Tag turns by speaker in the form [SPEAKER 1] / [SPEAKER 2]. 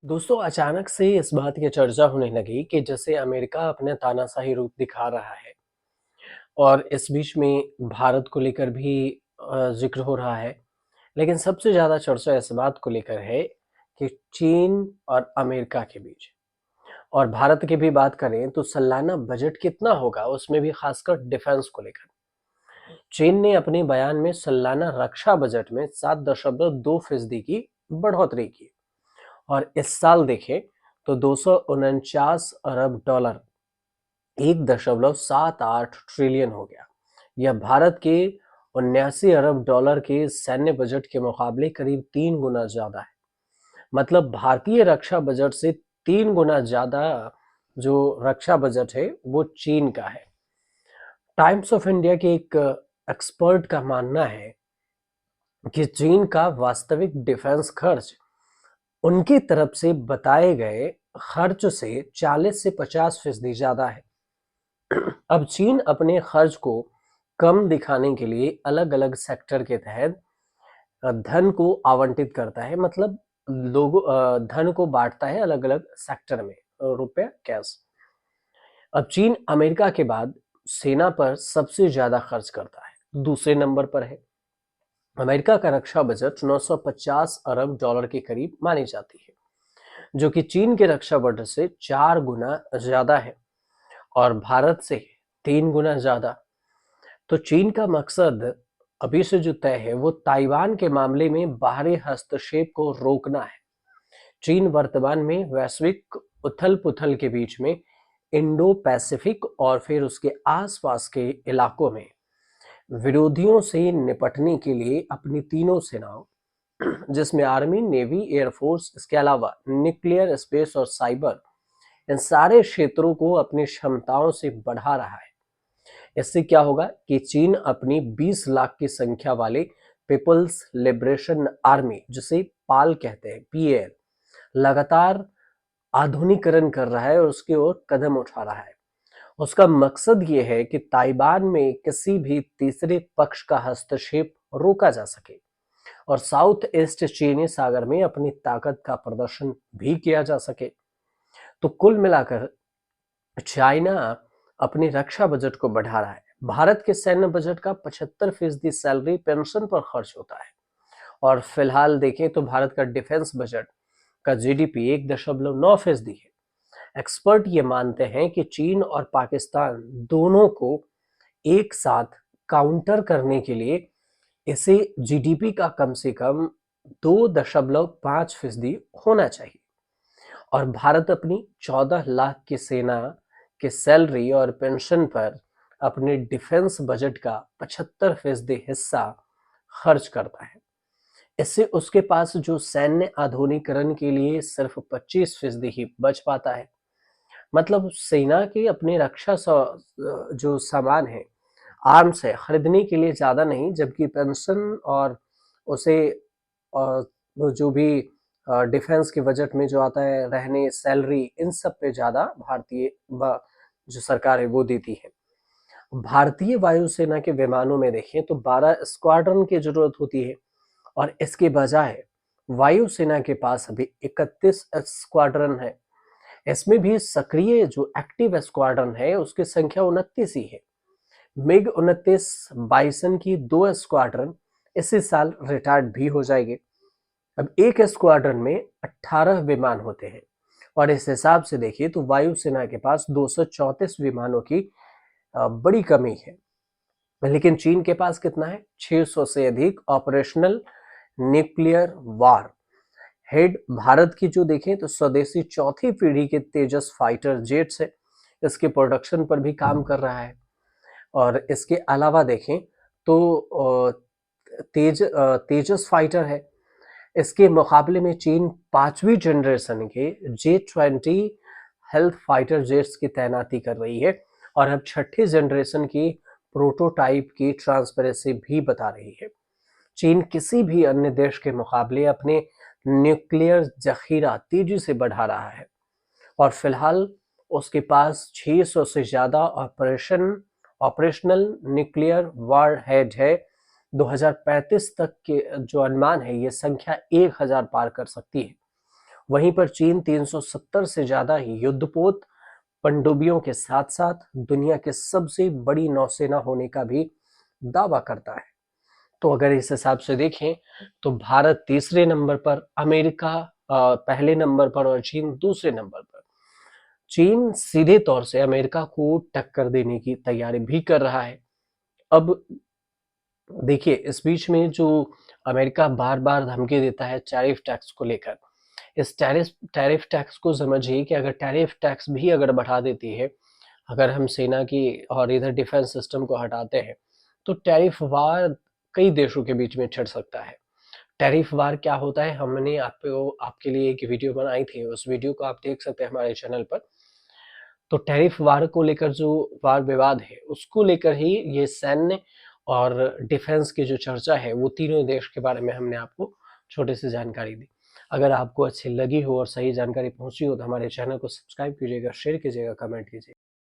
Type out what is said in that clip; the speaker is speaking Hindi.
[SPEAKER 1] दोस्तों अचानक से इस बात की चर्चा होने लगी कि जैसे अमेरिका अपने तानाशाही रूप दिखा रहा है और इस बीच में भारत को लेकर भी जिक्र हो रहा है। लेकिन सबसे ज़्यादा चर्चा इस बात को लेकर है कि चीन और अमेरिका के बीच और भारत की भी बात करें तो सालाना बजट कितना होगा, उसमें भी खासकर डिफेंस को लेकर। चीन ने अपने बयान में सालाना रक्षा बजट में 7.2% की बढ़ोतरी की और इस साल देखें तो 249 अरब डॉलर 1.78 ट्रिलियन हो गया। यह भारत के 79 अरब डॉलर के सैन्य बजट के मुकाबले करीब 3 गुना ज्यादा है। मतलब भारतीय रक्षा बजट से 3 गुना ज्यादा जो रक्षा बजट है वो चीन का है। टाइम्स ऑफ इंडिया के एक एक्सपर्ट का मानना है कि चीन का वास्तविक डिफेंस खर्च उनकी तरफ से बताए गए खर्च से 40 से 50% ज्यादा है। अब चीन अपने खर्च को कम दिखाने के लिए अलग-अलग सेक्टर के तहत धन को आवंटित करता है। मतलब लोगों धन को बांटता है अलग-अलग सेक्टर में, रुपया कैश। अब चीन अमेरिका के बाद सेना पर सबसे ज्यादा खर्च करता है, दूसरे नंबर पर है। अमेरिका का रक्षा बजट 950 अरब डॉलर के करीब मानी जाती है, जो कि चीन के रक्षा बजट से 4 गुना ज्यादा है और भारत से 3 गुना ज्यादा। तो चीन का मकसद अभी से जो तय है वो ताइवान के मामले में बाहरी हस्तक्षेप को रोकना है। चीन वर्तमान में वैश्विक उथल पुथल के बीच में इंडो पैसिफिक और फिर उसके आसपास के इलाकों में विरोधियों से निपटने के लिए अपनी तीनों सेनाओं, जिसमें आर्मी, नेवी, एयरफोर्स, इसके अलावा न्यूक्लियर, स्पेस और साइबर, इन सारे क्षेत्रों को अपनी क्षमताओं से बढ़ा रहा है। इससे क्या होगा कि चीन अपनी 20 लाख की संख्या वाले पीपल्स लिबरेशन आर्मी, जिसे पाल कहते हैं, पीएल, लगातार आधुनिकीकरण कर रहा है और उसकी ओर कदम उठा रहा है। उसका मकसद ये है कि ताइवान में किसी भी तीसरे पक्ष का हस्तक्षेप रोका जा सके और साउथ ईस्ट चीनी सागर में अपनी ताकत का प्रदर्शन भी किया जा सके। तो कुल मिलाकर चाइना अपनी रक्षा बजट को बढ़ा रहा है। भारत के सैन्य बजट का 75% सैलरी पेंशन पर खर्च होता है और फिलहाल देखें तो भारत का डिफेंस बजट का जीडीपी 1.9% है। एक्सपर्ट ये मानते हैं कि चीन और पाकिस्तान दोनों को एक साथ काउंटर करने के लिए इसे जीडीपी का कम से कम 2.5% होना चाहिए और भारत अपनी 14 लाख की सेना के सैलरी और पेंशन पर अपने डिफेंस बजट का 75% हिस्सा खर्च करता है। इससे उसके पास जो सैन्य आधुनिकीकरण के लिए सिर्फ 25% ही बच पाता है। मतलब सेना के अपने रक्षा जो सामान है, आर्म्स है, खरीदने के लिए ज्यादा नहीं, जबकि पेंशन और उसे वो जो भी डिफेंस के बजट में जो आता है, रहने, सैलरी, इन सब पे ज्यादा भारतीय जो सरकार है वो देती है। भारतीय वायुसेना के विमानों में देखें तो 12 स्क्वाड्रन की जरूरत होती है और इसके बजाय वायुसेना के पास अभी 31 स्क्वाड्रन है। इसमें भी सक्रिय जो एक्टिव स्क्वाड्रन है उसकी संख्या 29 ही है। मिग 29 बाइसन की 2 स्क्वाड्रन इसी साल रिटायर्ड भी हो जाएंगे। अब एक स्क्वाड्रन में 18 विमान होते हैं और इस हिसाब से देखिए तो वायुसेना के पास 234 विमानों की बड़ी कमी है। लेकिन चीन के पास कितना है? 600 से अधिक ऑपरेशनल न्यूक्लियर वार हेड। भारत की जो देखें तो स्वदेशी चौथी पीढ़ी के तेजस फाइटर जेट्स है, इसके प्रोडक्शन पर भी काम कर रहा है। और इसके अलावा देखें तो तेजस फाइटर है, इसके मुकाबले में चीन 5वीं जनरेशन के J-20 हेल्थ फाइटर जेट्स की तैनाती कर रही है और अब 6ठी जनरेशन की प्रोटोटाइप की ट्रांसपेरेंसी भी बता रही है। चीन किसी भी अन्य देश के मुकाबले अपने न्यूक्लियर जखीरा तेजी से बढ़ा रहा है और फिलहाल उसके पास 600 से ज्यादा ऑपरेशनल न्यूक्लियर वार हेड है। 2035 तक के जो अनुमान है ये संख्या 1000 पार कर सकती है वहीं पर चीन 370 से ज्यादा युद्धपोत पनडुब्बियों के साथ साथ दुनिया के सबसे बड़ी नौसेना होने का भी दावा करता है। तो अगर इस हिसाब से देखें तो भारत तीसरे नंबर पर, अमेरिका पहले नंबर पर और चीन दूसरे नंबर पर। चीन सीधे तौर से अमेरिका को टक्कर देने की तैयारी भी कर रहा है। अब देखिए, इस बीच में जो अमेरिका बार बार धमकी देता है टैरिफ टैक्स को लेकर, इस टैरिफ टैक्स को समझिए कि अगर टैरिफ टैक्स भी अगर बढ़ा देती है, अगर हम सेना की और इधर डिफेंस सिस्टम को हटाते हैं, तो टैरिफ वार कई देशों के बीच में छिड़ सकता है। टैरिफ वार क्या होता है, हमने आपको आपके लिए एक वीडियो बनाई थी, उस वीडियो को आप देख सकते हैं हमारे चैनल पर। तो टैरिफ वार को लेकर जो वार विवाद है, उसको लेकर ही ये सैन्य और डिफेंस की जो चर्चा है, वो तीनों देश के बारे में हमने आपको छोटी सी जानकारी दी। अगर आपको अच्छी लगी हो और सही जानकारी पहुंची हो तो हमारे चैनल को सब्सक्राइब कीजिएगा, शेयर कीजिएगा, कमेंट कीजिएगा।